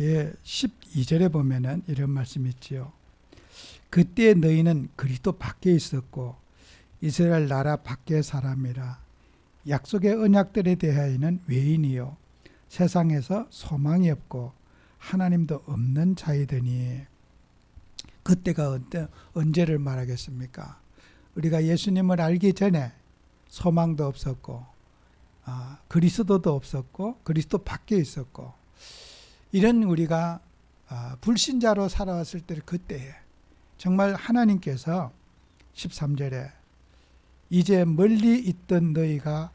거기에 12절에 보면은 이런 말씀이 있지요. 그때 너희는 그리스도 밖에 있었고 이스라엘 나라 밖의 사람이라. 약속의 언약들에 대하여는 외인이요 세상에서 소망이 없고 하나님도 없는 자이더니. 그때가 언제를 말하겠습니까? 우리가 예수님을 알기 전에 소망도 없었고 그리스도도 없었고 그리스도 밖에 있었고 이런 우리가 불신자로 살아왔을 때 그때에 정말 하나님께서 13절에 이제 멀리 있던 너희가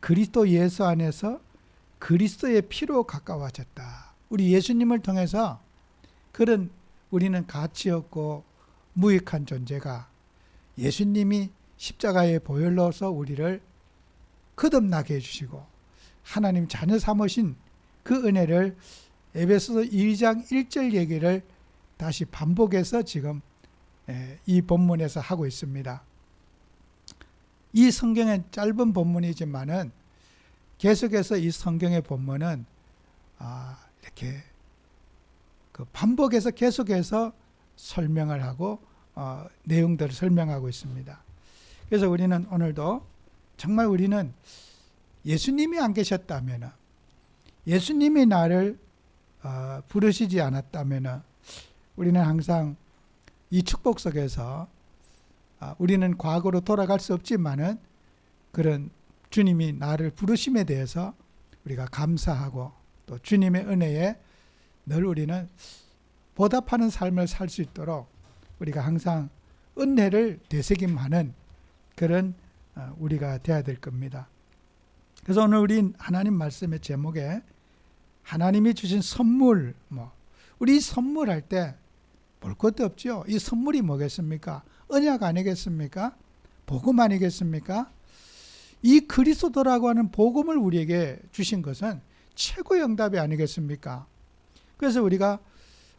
그리스도 예수 안에서 그리스도의 피로 가까워졌다. 우리 예수님을 통해서 그런 우리는 가치 없고 무익한 존재가 예수님이 십자가의 보혈로서 우리를 거듭나게 해주시고 하나님 자녀 삼으신 그 은혜를 에베소서 2장 1절 얘기를 다시 반복해서 지금 이 본문에서 하고 있습니다. 이 성경은 짧은 본문이지만은 계속해서 이 성경의 본문은 이렇게 반복해서 계속해서 설명을 하고 내용들을 설명하고 있습니다. 그래서 우리는 오늘도 정말 우리는 예수님이 안 계셨다면, 예수님이 나를 부르시지 않았다면 우리는 항상 이 축복 속에서 우리는 과거로 돌아갈 수 없지만은 그런 주님이 나를 부르심에 대해서 우리가 감사하고 또 주님의 은혜에 늘 우리는 보답하는 삶을 살 수 있도록 우리가 항상 은혜를 되새김하는 그런 우리가 되어야 될 겁니다. 그래서 오늘 우리 하나님 말씀의 제목에 하나님이 주신 선물, 우리 선물할 때 볼 것도 없죠. 이 선물이 뭐겠습니까? 언약 아니겠습니까? 복음 아니겠습니까? 이 그리스도라고 하는 복음을 우리에게 주신 것은 최고의 응답이 아니겠습니까? 그래서 우리가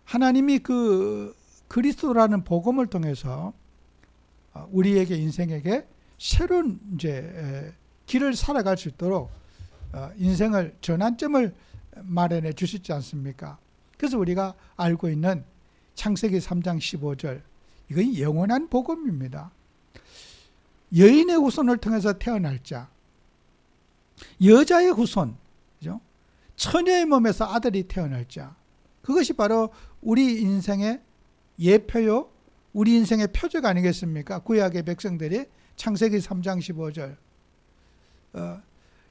하나님이 그 그리스도라는 복음을 통해서 우리에게 인생에게 새로운 이제 길을 살아갈 수 있도록 인생을 전환점을 마련해 주시지 않습니까? 그래서 우리가 알고 있는 창세기 3장 15절, 이건 영원한 복음입니다. 여인의 후손을 통해서 태어날 자, 여자의 후손, 그죠? 처녀의 몸에서 아들이 태어날 자, 그것이 바로 우리 인생의 예표요, 우리 인생의 표적 아니겠습니까? 구약의 백성들이 창세기 3장 15절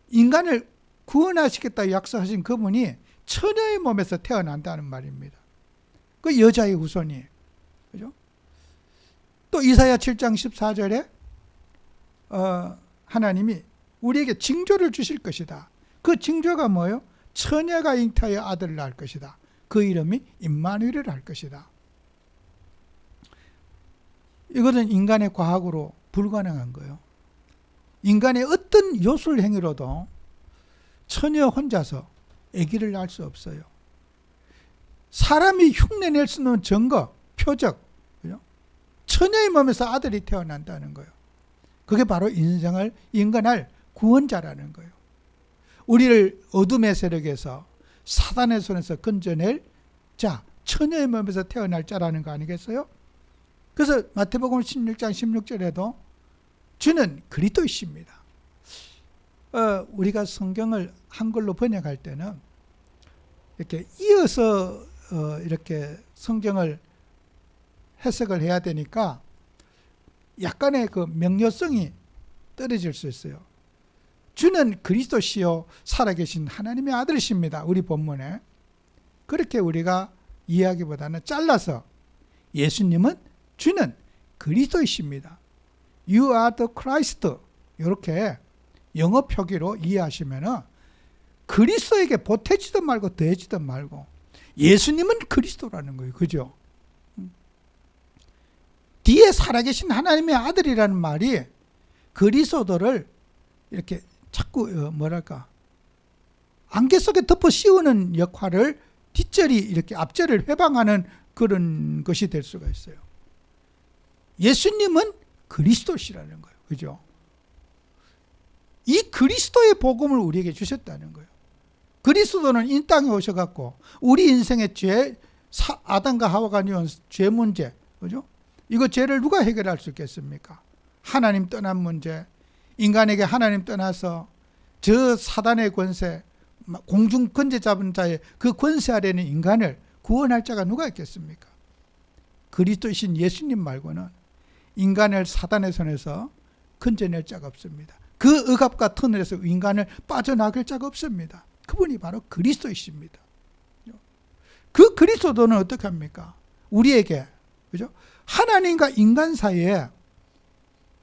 인간을 구원하시겠다 약속하신 그분이 처녀의 몸에서 태어난다는 말입니다. 그 여자의 후손이, 그죠? 또 이사야 7장 14절에 하나님이 우리에게 징조를 주실 것이다. 그 징조가 뭐예요? 처녀가 잉태하여 아들을 낳을 것이다. 그 이름이 임마누엘을 할 것이다. 이것은 인간의 과학으로 불가능한 거예요. 인간의 어떤 요술 행위로도 처녀 혼자서 아기를 낳을 수 없어요. 사람이 흉내낼 수 있는 증거, 표적, 그죠? 처녀의 몸에서 아들이 태어난다는 거예요. 그게 바로 인간을 구원자라는 거예요. 우리를 어둠의 세력에서 사단의 손에서 건져낼 자, 처녀의 몸에서 태어날 자라는 거 아니겠어요? 그래서 마태복음 16장 16절에도 주는 그리스도이십니다. 우리가 성경을 한글로 번역할 때는 이렇게 이어서 이렇게 성경을 해석을 해야 되니까 약간의 그 명료성이 떨어질 수 있어요. 주는 그리스도시요 살아계신 하나님의 아들이십니다. 우리 본문에 그렇게 우리가 이해하기보다는 잘라서 예수님은 주는 그리스도이십니다. You are the Christ. 이렇게 영어 표기로 이해하시면은 그리스도에게 보태지도 말고 더해지도 말고 예수님은 그리스도라는 거예요. 그죠? 뒤에 살아계신 하나님의 아들이라는 말이 그리스도를 이렇게 자꾸 안개 속에 덮어 씌우는 역할을 뒷절이 이렇게 앞절을 회방하는 그런 것이 될 수가 있어요. 예수님은 그리스도시라는 거예요. 그죠? 이 그리스도의 복음을 우리에게 주셨다는 거예요. 그리스도는 이 땅에 오셔갖고 우리 인생의 아담과 하와가 이룬 죄 문제, 그죠? 이거 죄를 누가 해결할 수 있겠습니까? 하나님 떠난 문제, 인간에게 하나님 떠나서 저 사단의 권세, 공중 권세 잡은 자의 그 권세 아래는 인간을 구원할 자가 누가 있겠습니까? 그리스도이신 예수님 말고는 인간을 사단의 손에서 건져낼 자가 없습니다. 그 억압과 터널에서 인간을 빠져나갈 자가 없습니다. 그분이 바로 그리스도이십니다. 그 그리스도는 어떻게 합니까? 우리에게, 그죠? 하나님과 인간 사이에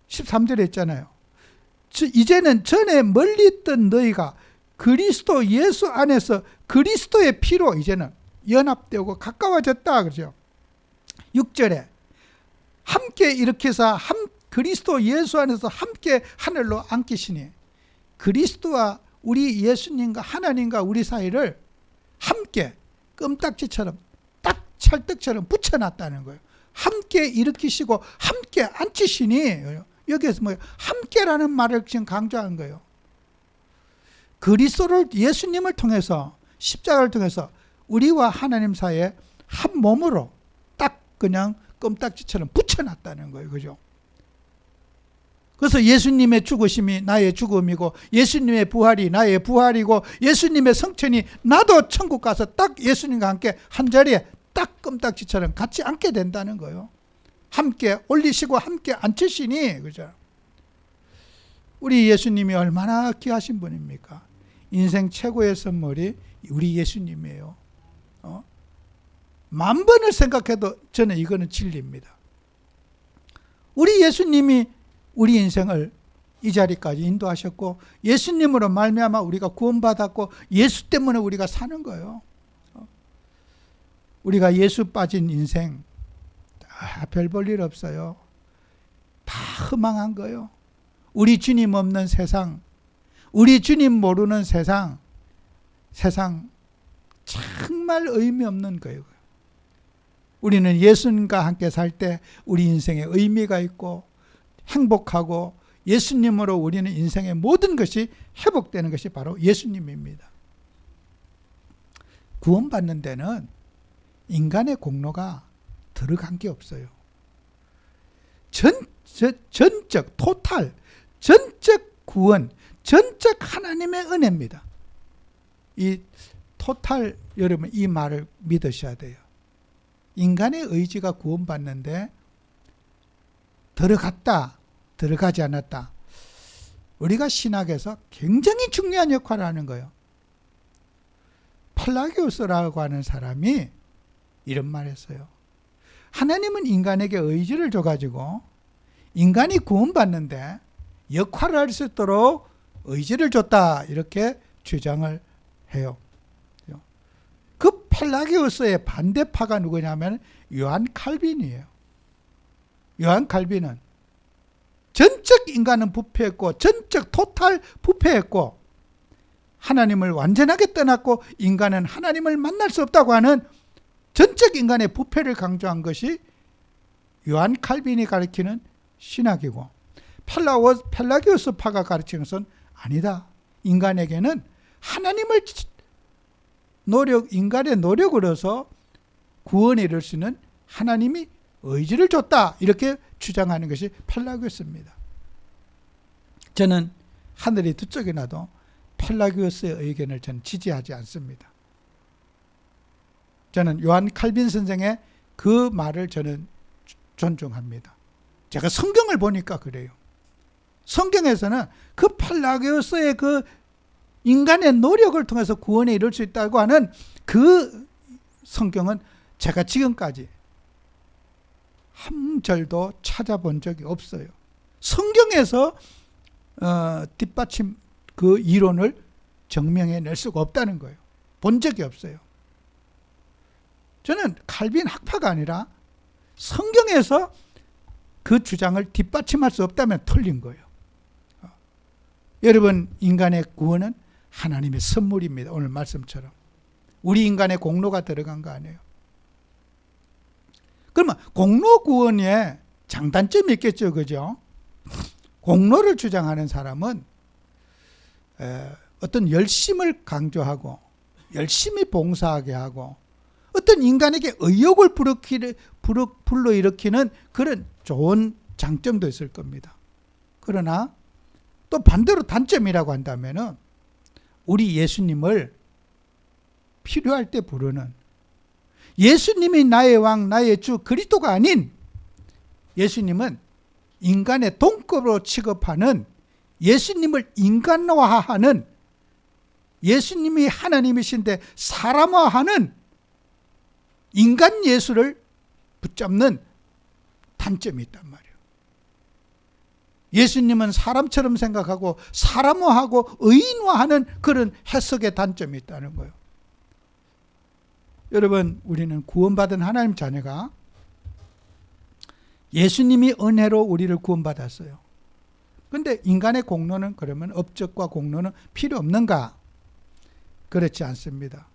13절에 있잖아요. 이제는 전에 멀리 있던 너희가 그리스도 예수 안에서 그리스도의 피로 이제는 연합되고 가까워졌다. 그죠? 6절에 함께 일으켜서 그리스도 예수 안에서 함께 하늘로 안기시니, 그리스도와 우리 예수님과 하나님과 우리 사이를 함께 껌딱지처럼 딱 찰떡처럼 붙여놨다는 거예요. 함께 일으키시고 함께 앉히시니, 여기에서 뭐예요? 함께라는 말을 지금 강조한 거예요. 그리스도를, 예수님을 통해서, 십자가를 통해서 우리와 하나님 사이에 한 몸으로 딱 그냥 껌딱지처럼 붙여놨다는 거예요. 그죠? 그래서 예수님의 죽으심이 나의 죽음이고, 예수님의 부활이 나의 부활이고, 예수님의 성천이 나도 천국 가서 딱 예수님과 함께 한 자리에 딱 껌딱지처럼 같이 앉게 된다는 거예요. 함께 올리시고 함께 앉히시니, 그죠? 우리 예수님이 얼마나 귀하신 분입니까? 인생 최고의 선물이 우리 예수님이에요. 만 번을 생각해도 저는 이거는 진리입니다. 우리 예수님이 우리 인생을 이 자리까지 인도하셨고, 예수님으로 말미암아 우리가 구원받았고, 예수 때문에 우리가 사는 거예요. 우리가 예수 빠진 인생 별 볼 일 없어요. 다 허망한 거예요. 우리 주님 없는 세상, 우리 주님 모르는 세상 정말 의미 없는 거예요. 우리는 예수님과 함께 살 때 우리 인생에 의미가 있고 행복하고, 예수님으로 우리는 인생의 모든 것이 회복되는 것이 바로 예수님입니다. 구원받는 데는 인간의 공로가 들어간 게 없어요. 전적, 토탈, 전적 구원, 전적 하나님의 은혜입니다. 이 토탈, 여러분 이 말을 믿으셔야 돼요. 인간의 의지가 구원받는데 들어갔다, 들어가지 않았다. 우리가 신학에서 굉장히 중요한 역할을 하는 거예요. 팔라기오스라고 하는 사람이 이런 말 했어요. 하나님은 인간에게 의지를 줘가지고 인간이 구원받는데 역할을 할 수 있도록 의지를 줬다, 이렇게 주장을 해요. 그 팔라기오스의 반대파가 누구냐면 요한 칼빈이에요. 요한 칼빈은 전적 인간은 부패했고, 전적 토탈 부패했고, 하나님을 완전하게 떠났고 인간은 하나님을 만날 수 없다고 하는 전적 인간의 부패를 강조한 것이 요한 칼빈이 가르치는 신학이고, 팔라기오스파가 가르치는 것은 아니다. 인간에게는 하나님을 인간의 노력으로서 구원에 이를 수 있는 하나님이 의지를 줬다, 이렇게 주장하는 것이 팔라기오스입니다. 저는 하늘이 두 쪽이 나도 팔라기오스의 의견을 저는 지지하지 않습니다. 저는 요한 칼빈 선생의 그 말을 저는 존중합니다. 제가 성경을 보니까 그래요. 성경에서는 그 팔라기오스의 그 인간의 노력을 통해서 구원에 이를 수 있다고 하는 그 성경은 제가 지금까지 한 절도 찾아본 적이 없어요. 성경에서 뒷받침 그 이론을 증명해낼 수가 없다는 거예요. 본 적이 없어요. 저는 칼빈 학파가 아니라 성경에서 그 주장을 뒷받침할 수 없다면 틀린 거예요. 여러분, 인간의 구원은 하나님의 선물입니다. 오늘 말씀처럼. 우리 인간의 공로가 들어간 거 아니에요. 그러면 공로 구원에 장단점이 있겠죠. 그죠? 공로를 주장하는 사람은 어떤 열심을 강조하고 열심히 봉사하게 하고 어떤 인간에게 의욕을 불러일으키는 그런 좋은 장점도 있을 겁니다. 그러나 또 반대로 단점이라고 한다면 우리 예수님을 필요할 때 부르는, 예수님이 나의 왕 나의 주 그리스도가 아닌 예수님은 인간의 동급으로 취급하는, 예수님을 인간화하는, 예수님이 하나님이신데 사람화하는 인간 예수를 붙잡는 단점이 있단 말이에요. 예수님은 사람처럼 생각하고 사람화하고 의인화하는 그런 해석의 단점이 있다는 거예요. 여러분, 우리는 구원받은 하나님 자녀가 예수님이 은혜로 우리를 구원받았어요. 그런데 인간의 공로는, 그러면 업적과 공로는 필요 없는가? 그렇지 않습니다.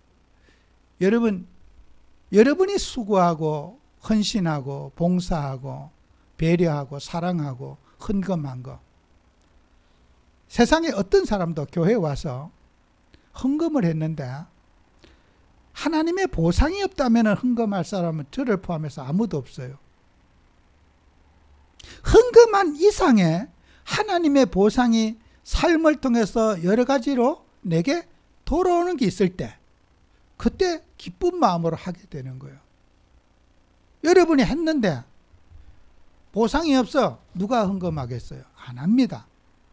여러분이 수고하고 헌신하고 봉사하고 배려하고 사랑하고 헌금한 거, 세상에 어떤 사람도 교회에 와서 헌금을 했는데 하나님의 보상이 없다면 헌금할 사람은 저를 포함해서 아무도 없어요. 헌금한 이상의 하나님의 보상이 삶을 통해서 여러 가지로 내게 돌아오는 게 있을 때, 그때 기쁜 마음으로 하게 되는 거예요. 여러분이 했는데 보상이 없어 누가 헌금하겠어요? 안 합니다.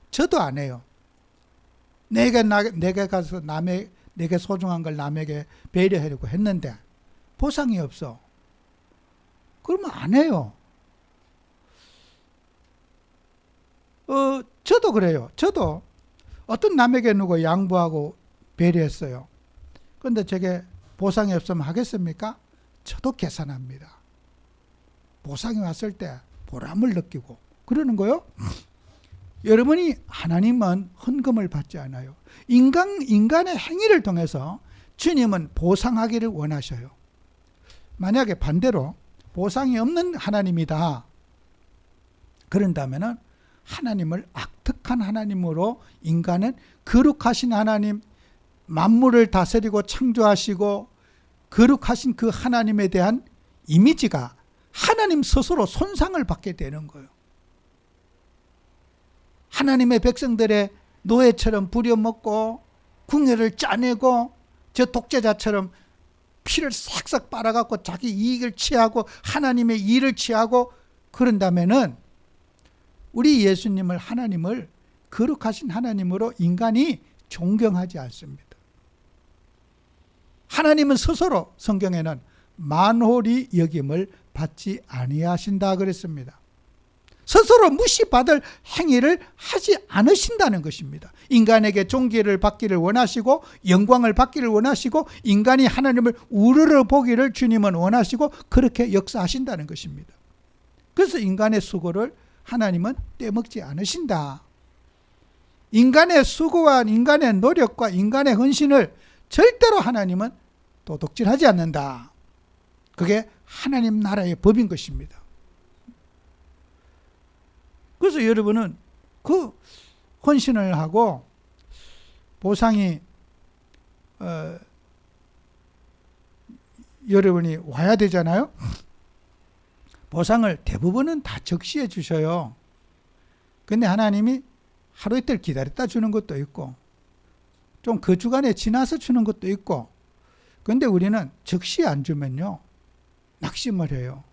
저도 안 해요. 내게 가서 내게 소중한 걸 남에게 배려하려고 했는데 보상이 없어. 그러면 안 해요. 저도 그래요. 저도 어떤 남에게 누구 양보하고 배려했어요. 그런데 저게 보상이 없으면 하겠습니까? 저도 계산합니다. 보상이 왔을 때 보람을 느끼고 그러는 거요. 여러분이, 하나님은 헌금을 받지 않아요. 인간의 행위를 통해서 주님은 보상하기를 원하셔요. 만약에 반대로 보상이 없는 하나님이다 그런다면 하나님을 악독한 하나님으로, 인간은 거룩하신 하나님, 만물을 다스리고 창조하시고 거룩하신 그 하나님에 대한 이미지가 하나님 스스로 손상을 받게 되는 거예요. 하나님의 백성들의 노예처럼 부려먹고 궁예를 짜내고 저 독재자처럼 피를 싹싹 빨아갖고 자기 이익을 취하고 하나님의 일을 취하고 그런다면은 우리 예수님을, 하나님을 거룩하신 하나님으로 인간이 존경하지 않습니다. 하나님은 스스로 성경에는 만홀히 여김을 받지 아니하신다 그랬습니다. 스스로 무시받을 행위를 하지 않으신다는 것입니다. 인간에게 존귀를 받기를 원하시고 영광을 받기를 원하시고 인간이 하나님을 우러러 보기를 주님은 원하시고 그렇게 역사하신다는 것입니다. 그래서 인간의 수고를 하나님은 떼먹지 않으신다. 인간의 수고와 인간의 노력과 인간의 헌신을 절대로 하나님은 도둑질하지 않는다. 그게 하나님 나라의 법인 것입니다. 그래서 여러분은 그 헌신을 하고 보상이 여러분이 와야 되잖아요. 보상을 대부분은 다 적시해 주셔요. 근데 하나님이 하루 이틀 기다렸다 주는 것도 있고 좀 그 주간에 지나서 주는 것도 있고, 근데 우리는 적시 안 주면요 낙심을 해요.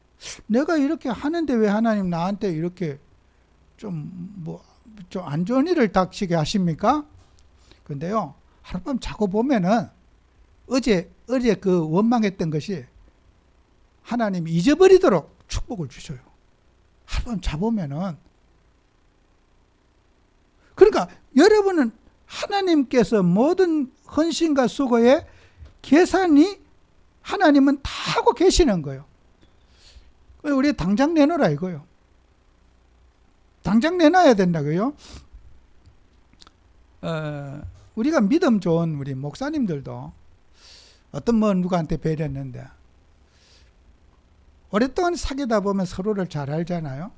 내가 이렇게 하는데 왜 하나님 나한테 이렇게 좀 안 좋은 일을 닥치게 하십니까? 근데요, 하룻밤 자고 보면은 어제 그 원망했던 것이 하나님이 잊어버리도록 축복을 주셔요. 하룻밤 자보면은. 그러니까 여러분은 하나님께서 모든 헌신과 수고의 계산이 하나님은 다 하고 계시는 거예요. 우리 당장 내놓으라 이거요. 당장 내놔야 된다고요. 우리가 믿음 좋은 우리 목사님들도 어떤 누구한테 배렸는데 오랫동안 사귀다 보면 서로를 잘 알잖아요.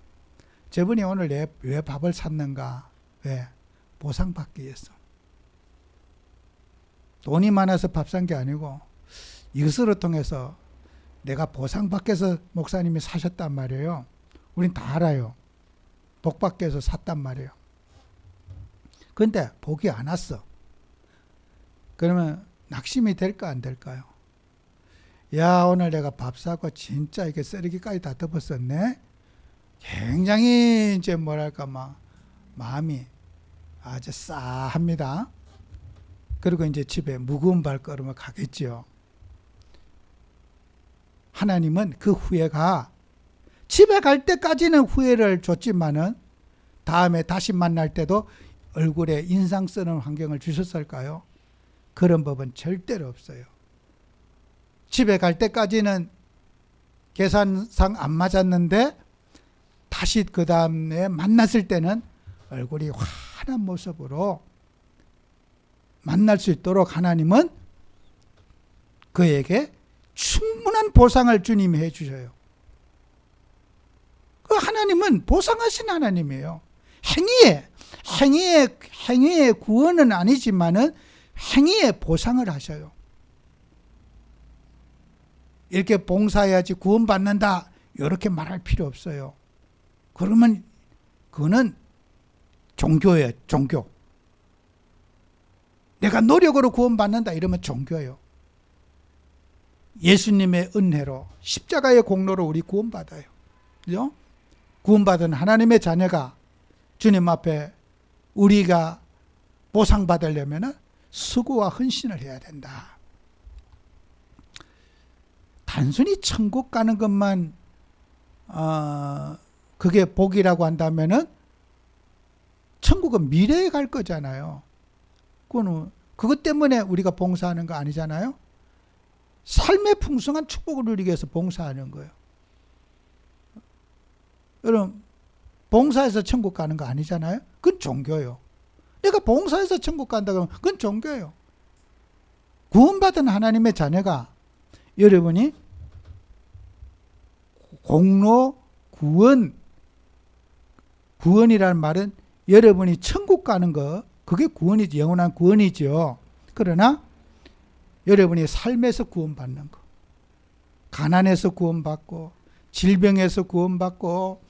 저분이 오늘 왜 밥을 샀는가? 왜? 보상받기 위해서. 돈이 많아서 밥 산 게 아니고 이것으로 통해서 내가 보상받기 위해서 목사님이 사셨단 말이에요. 우린 다 알아요. 복받기 위해서 샀단 말이에요. 근데 복이 안 왔어. 그러면 낙심이 될까 안 될까요? 야, 오늘 내가 밥 사고 진짜 이게 쓰레기까지 다 덮었었네. 굉장히 이제 뭐랄까 막 마음이 아주 싸합니다. 그리고 이제 집에 무거운 발걸음을 가겠죠. 하나님은 그 후회가 집에 갈 때까지는 후회를 줬지만은 다음에 다시 만날 때도 얼굴에 인상 쓰는 환경을 주셨을까요? 그런 법은 절대로 없어요. 집에 갈 때까지는 계산상 안 맞았는데 다시 그 다음에 만났을 때는 얼굴이 환한 모습으로 만날 수 있도록 하나님은 그에게 충분한 보상을 주님이 해주셔요. 그 하나님은 보상하신 하나님이에요. 행위의 구원은 아니지만은 행위의 보상을 하셔요. 이렇게 봉사해야지 구원받는다 이렇게 말할 필요 없어요. 그러면 그거는 종교예요. 종교. 내가 노력으로 구원받는다 이러면 종교예요. 예수님의 은혜로 십자가의 공로로 우리 구원받아요. 그죠? 구원받은 하나님의 자녀가 주님 앞에 우리가 보상받으려면 수고와 헌신을 해야 된다. 단순히 천국 가는 것만 그게 복이라고 한다면은 천국은 미래에 갈 거잖아요. 그것 때문에 우리가 봉사하는 거 아니잖아요. 삶의 풍성한 축복을 누리기 위해서 봉사하는 거예요. 여러분, 봉사해서 천국 가는 거 아니잖아요. 그건 종교예요. 내가 봉사해서 천국 간다 그러면 그건 종교예요. 구원받은 하나님의 자녀가 여러분이 공로 구원이라는 말은 여러분이 천국 가는 거 그게 구원이지, 영원한 구원이죠. 그러나 여러분이 삶에서 구원받는 거, 가난에서 구원받고 질병에서 구원받고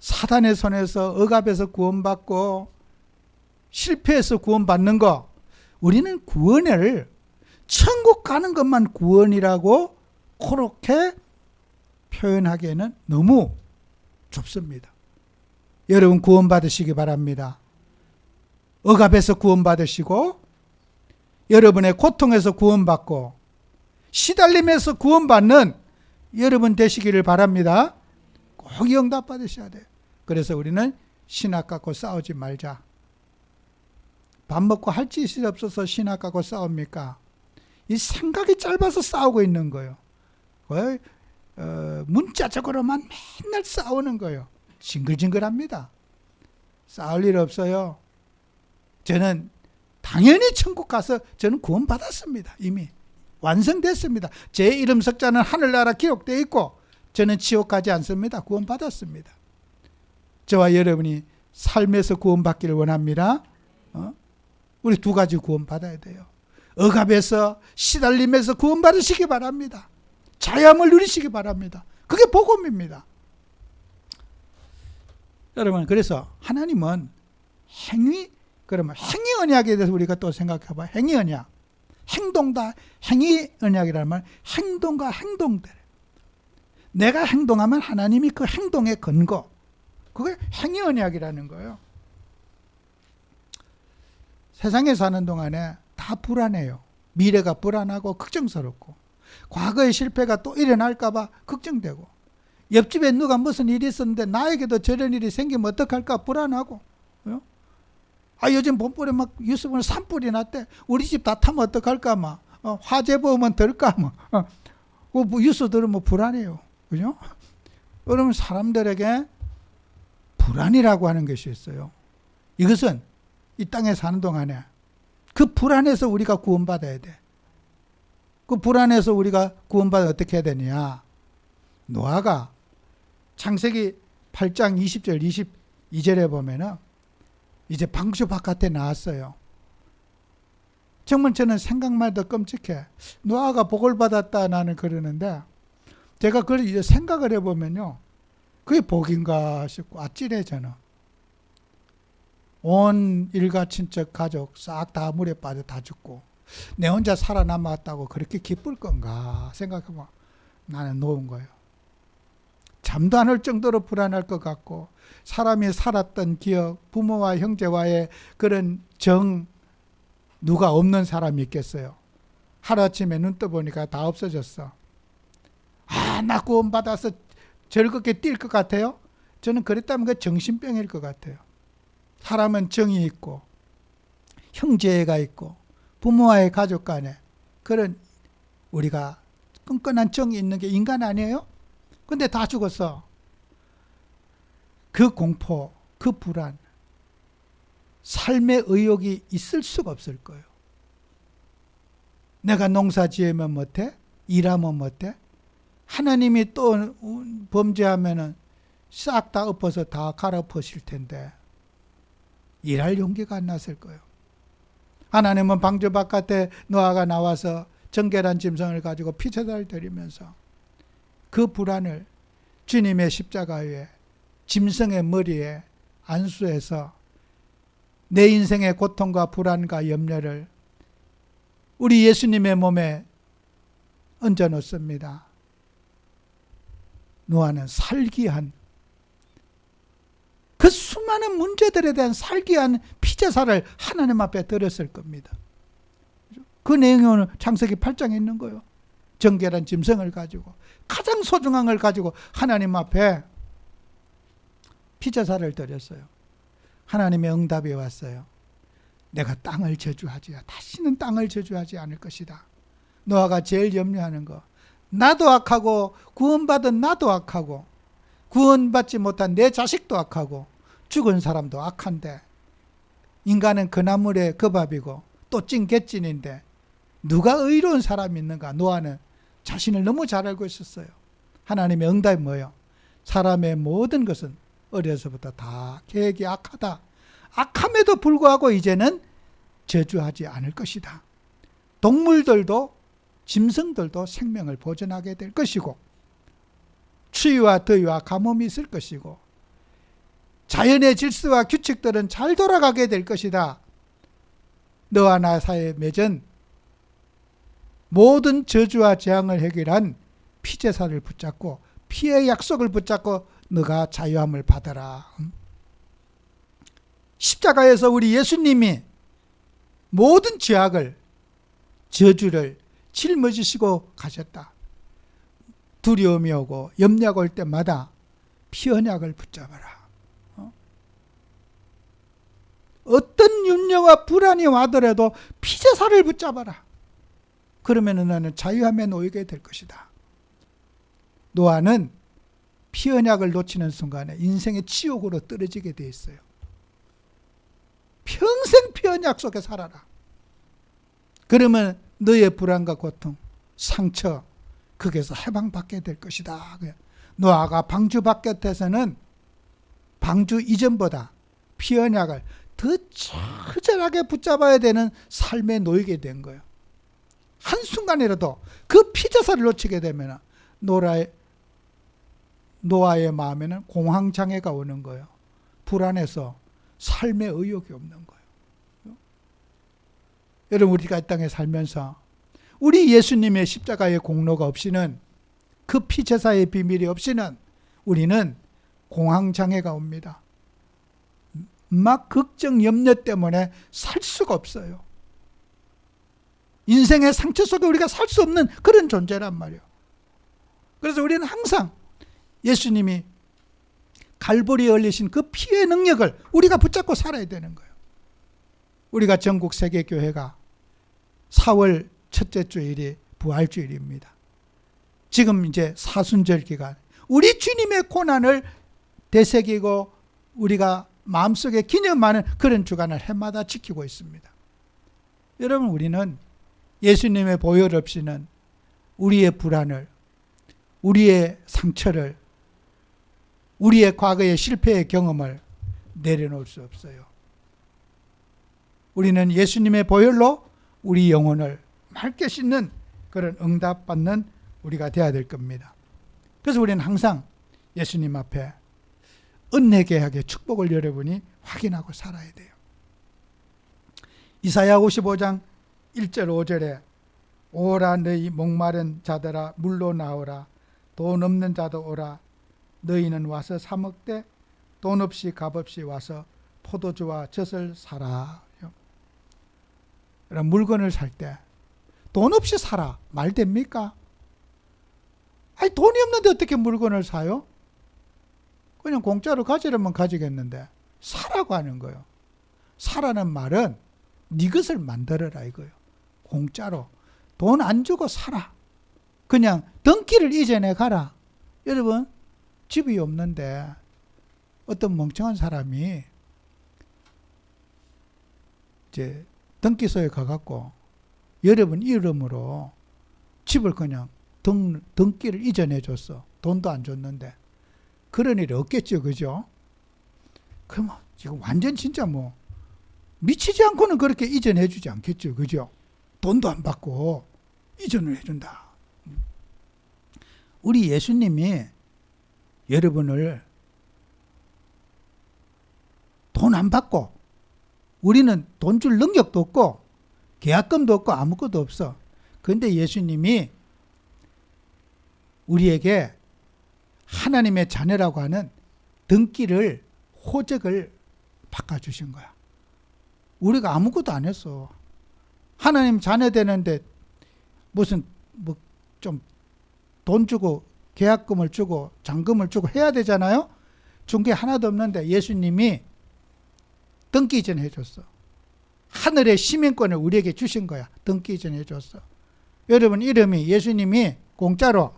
사단의 손에서 억압에서 구원받고 실패해서 구원받는 거, 우리는 구원을 천국 가는 것만 구원이라고 그렇게 표현하기에는 너무 좁습니다. 여러분 구원받으시기 바랍니다. 억압에서 구원받으시고 여러분의 고통에서 구원받고 시달림에서 구원받는 여러분 되시기를 바랍니다. 꼭 응답 받으셔야 돼요. 그래서 우리는 신학 갖고 싸우지 말자. 밥 먹고 할 짓이 없어서 신학 갖고 싸웁니까? 이 생각이 짧아서 싸우고 있는 거예요. 문자적으로만 맨날 싸우는 거예요. 징글징글합니다. 싸울 일 없어요. 저는 당연히 천국 가서 저는 구원받았습니다. 이미 완성됐습니다. 제 이름 석자는 하늘나라 기록되어 있고 저는 지옥 가지 않습니다. 구원받았습니다. 저와 여러분이 삶에서 구원받기를 원합니다. 우리 두 가지 구원받아야 돼요. 억압에서 시달림에서 구원받으시기 바랍니다. 자유함을 누리시기 바랍니다. 그게 복음입니다. 여러분, 그래서 하나님은 그러면 행위 언약에 대해서 우리가 또 생각해 봐요. 행위 언약. 행동다. 행위 언약이라는 말, 행동과 행동들. 내가 행동하면 하나님이 그 행동의 근거. 그게 행위 언약이라는 거예요. 세상에 사는 동안에 다 불안해요. 미래가 불안하고 걱정스럽고 과거의 실패가 또 일어날까 봐 걱정되고 옆집에 누가 무슨 일이 있었는데 나에게도 저런 일이 생기면 어떡할까 불안하고 요즘 봄불에 막 뉴스 보면 산불이 났대. 우리 집 다 타면 어떡할까 막 화재 보면 될까 막 뉴스 들으면 불안해요. 그죠? 그러면 사람들에게 불안이라고 하는 것이 있어요. 이것은 이 땅에 사는 동안에 그 불안에서 우리가 구원받아야 돼. 그 불안에서 우리가 구원받아 어떻게 해야 되냐. 노아가 창세기 8장 20절 22절에 보면은 이제 방주 바깥에 나왔어요. 정말 저는 생각만 해도 끔찍해. 노아가 복을 받았다 나는 그러는데 제가 그걸 이제 생각을 해보면요. 그게 복인가 싶고 아찔해 저는. 온 일가 친척 가족 싹 다 물에 빠져 다 죽고 내 혼자 살아남았다고 그렇게 기쁠 건가 생각해보면 나는 놓은 거예요. 잠도 안 올 정도로 불안할 것 같고 사람이 살았던 기억, 부모와 형제와의 그런 정 누가 없는 사람이 있겠어요. 하루아침에 눈 떠보니까 다 없어졌어. 나 구원받아서 즐겁게 뛸 것 같아요? 저는 그랬다면 그 정신병일 것 같아요. 사람은 정이 있고 형제가 있고 부모와의 가족 간에 그런 우리가 끈끈한 정이 있는 게 인간 아니에요? 근데 다 죽었어. 그 공포, 그 불안, 삶의 의욕이 있을 수가 없을 거예요. 내가 농사 지으면 못해? 일하면 못해? 하나님이 또 범죄하면은 싹 다 엎어서 다 갈아엎으실 텐데 일할 용기가 안 났을 거예요. 하나님은 방주 바깥에 노아가 나와서 정결한 짐승을 가지고 피제사를 드리면서 그 불안을 주님의 십자가 위에 짐승의 머리에 안수해서 내 인생의 고통과 불안과 염려를 우리 예수님의 몸에 얹어 놓습니다. 노아는 살기한 그 수많은 문제들에 대한 살기한 피제사를 하나님 앞에 드렸을 겁니다. 그 내용이 오늘 창세기 8장에 있는 거예요. 정결한 짐승을 가지고 가장 소중한 걸 가지고 하나님 앞에 피제사를 드렸어요. 하나님의 응답이 왔어요. 내가 땅을 저주하지 다시는 땅을 저주하지 않을 것이다. 노아가 제일 염려하는 거. 나도 악하고 구원받은 나도 악하고 구원받지 못한 내 자식도 악하고 죽은 사람도 악한데 인간은 그나물의 그 밥이고 또 찐개찐인데 누가 의로운 사람이 있는가? 노아는 자신을 너무 잘 알고 있었어요. 하나님의 응답이 뭐예요? 사람의 모든 것은 어려서부터 다 계획이 악하다. 악함에도 불구하고 이제는 저주하지 않을 것이다. 동물들도 짐승들도 생명을 보존하게 될 것이고 추위와 더위와 가뭄이 있을 것이고 자연의 질서와 규칙들은 잘 돌아가게 될 것이다. 너와 나 사이에 맺은 모든 저주와 재앙을 해결한 피제사를 붙잡고 피의 약속을 붙잡고 너가 자유함을 받아라. 십자가에서 우리 예수님이 모든 죄악을 저주를 짊어지시고 가셨다. 두려움이 오고 염려가 올 때마다 피 언약을 붙잡아라. 어떤 염려와 불안이 와더라도 피제사를 붙잡아라. 그러면 너는 자유함에 놓이게 될 것이다. 노아는 피 언약을 놓치는 순간에 인생의 지옥으로 떨어지게 돼 있어요. 평생 피 언약 속에 살아라. 그러면 너의 불안과 고통, 상처 거기에서 해방받게 될 것이다. 노아가 방주 바깥에서는 방주 이전보다 피 언약을 더 처절하게 붙잡아야 되는 삶에 놓이게 된 거예요. 한순간이라도 그 피제사를 놓치게 되면 노아의 마음에는 공황장애가 오는 거예요. 불안해서 삶의 의욕이 없는 거예요. 여러분, 우리가 이 땅에 살면서 우리 예수님의 십자가의 공로가 없이는 그 피제사의 비밀이 없이는 우리는 공황장애가 옵니다. 막 걱정, 염려 때문에 살 수가 없어요. 인생의 상처 속에 우리가 살 수 없는 그런 존재란 말이에요. 그래서 우리는 항상 예수님이 갈보리에 흘리신 그 피의 능력을 우리가 붙잡고 살아야 되는 거예요. 우리가 전국 세계교회가 4월 첫째 주일이 부활주일입니다. 지금 이제 사순절 기간, 우리 주님의 고난을 되새기고 우리가 마음속에 기념하는 그런 주간을 해마다 지키고 있습니다. 여러분, 우리는 예수님의 보혈 없이는 우리의 불안을, 우리의 상처를, 우리의 과거의 실패의 경험을 내려놓을 수 없어요. 우리는 예수님의 보혈로 우리 영혼을 맑게 씻는 그런 응답받는 우리가 되어야 될 겁니다. 그래서 우리는 항상 예수님 앞에 은혜계약의 축복을 여러분이 확인하고 살아야 돼요. 이사야 55장 1절 5절에 오라 너희 목마른 자들아 물로 나오라 돈 없는 자도 오라 너희는 와서 사 먹되 돈 없이 값없이 와서 포도주와 젖을 사라. 물건을 살 때 돈 없이 사라 말 됩니까? 아니 돈이 없는데 어떻게 물건을 사요? 그냥 공짜로 가지려면 가지겠는데 사라고 하는 거예요. 사라는 말은 네 것을 만들어라 이거예요. 공짜로 돈 안 주고 사라. 그냥 등기를 이전해 가라. 여러분 집이 없는데 어떤 멍청한 사람이 이제 등기소에 가갖고 여러분 이름으로 집을 그냥 등기를 이전해 줬어. 돈도 안 줬는데 그런 일이 없겠죠, 그죠? 그럼 지금 완전 진짜 뭐 미치지 않고는 그렇게 이전해 주지 않겠죠, 그죠? 돈도 안 받고 이전을 해준다. 우리 예수님이 여러분을 돈 안 받고 우리는 돈 줄 능력도 없고 계약금도 없고 아무것도 없어. 그런데 예수님이 우리에게 하나님의 자녀라고 하는 등기를 호적을 바꿔주신 거야. 우리가 아무것도 안 했어. 하나님 자녀 되는데 무슨 뭐 좀 돈 주고 계약금을 주고 잔금을 주고 해야 되잖아요. 준 게 하나도 없는데 예수님이 등기 이전 해줬어. 하늘의 시민권을 우리에게 주신 거야. 등기 이전 해줬어. 여러분 이름이 예수님이 공짜로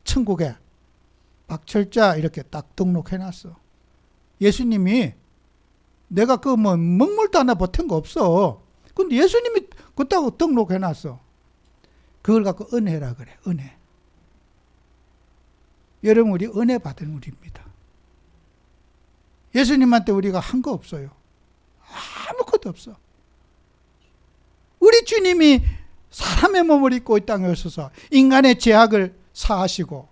천국에 박철자 이렇게 딱 등록해놨어. 예수님이 내가 그 뭐 먹물도 하나 보탠 거 없어. 근데 예수님이 그따고 등록해놨어. 그걸 갖고 은혜라 그래. 은혜. 여러분 우리 은혜 받은 우리입니다. 예수님한테 우리가 한 거 없어요. 아무것도 없어. 우리 주님이 사람의 몸을 입고 이 땅에 오셔서 인간의 죄악을 사하시고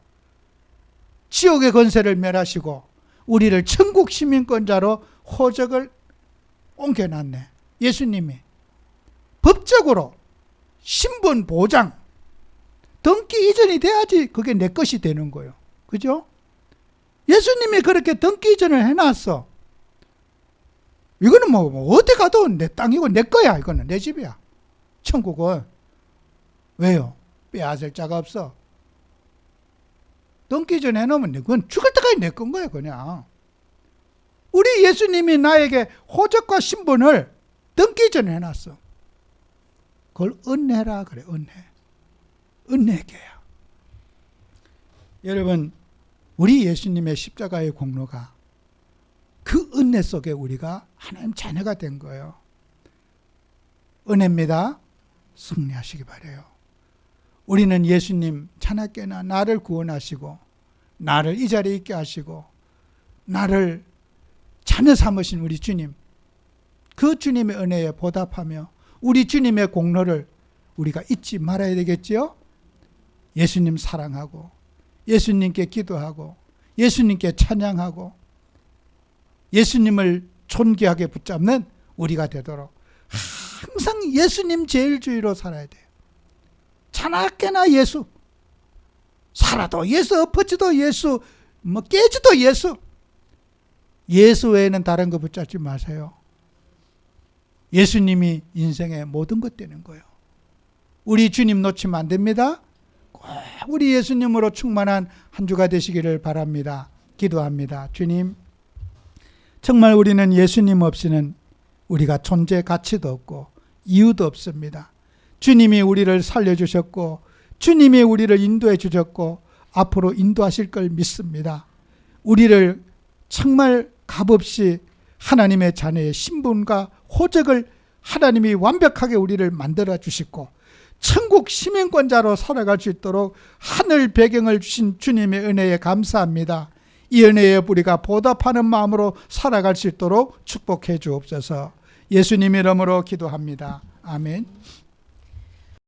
지옥의 권세를 멸하시고 우리를 천국 시민권자로 호적을 옮겨놨네. 예수님이 법적으로 신분 보장 등기 이전이 돼야지 그게 내 것이 되는 거예요. 그죠? 예수님이 그렇게 등기 이전을 해놨어. 이거는 뭐 어디 가도 내 땅이고 내 거야. 이거는 내 집이야. 천국은. 왜요? 빼앗을 자가 없어. 등기 이전 해놓으면 그건 죽을 때까지 내 건 거야 그냥. 우리 예수님이 나에게 호적과 신분을 등기 이전 해놨어. 그걸 은혜라 그래. 은혜. 은혜계야. 여러분 우리 예수님의 십자가의 공로가 그 은혜 속에 우리가 하나님 자녀가 된 거예요. 은혜입니다. 승리하시기 바라요. 우리는 예수님 자나깨나 나를 구원하시고 나를 이 자리에 있게 하시고 나를 자녀 삼으신 우리 주님, 그 주님의 은혜에 보답하며 우리 주님의 공로를 우리가 잊지 말아야 되겠지요. 예수님 사랑하고 예수님께 기도하고 예수님께 찬양하고 예수님을 존귀하게 붙잡는 우리가 되도록 항상 예수님 제일주의로 살아야 돼요. 자나깨나 예수, 살아도 예수, 엎어지도 예수, 뭐 깨지도 예수. 예수 외에는 다른 거 붙잡지 마세요. 예수님이 인생의 모든 것 되는 거예요. 우리 주님 놓치면 안 됩니다. 꼭 우리 예수님으로 충만한 한 주가 되시기를 바랍니다. 기도합니다. 주님, 정말 우리는 예수님 없이는 우리가 존재 가치도 없고 이유도 없습니다. 주님이 우리를 살려주셨고 주님이 우리를 인도해 주셨고 앞으로 인도하실 걸 믿습니다. 우리를 정말 값없이 하나님의 자녀의 신분과 호적을 하나님이 완벽하게 우리를 만들어 주시고 천국 시민권자로 살아갈 수 있도록 하늘 배경을 주신 주님의 은혜에 감사합니다. 이 은혜에 우리가 보답하는 마음으로 살아갈 수 있도록 축복해 주옵소서. 예수님 이름으로 기도합니다. 아멘.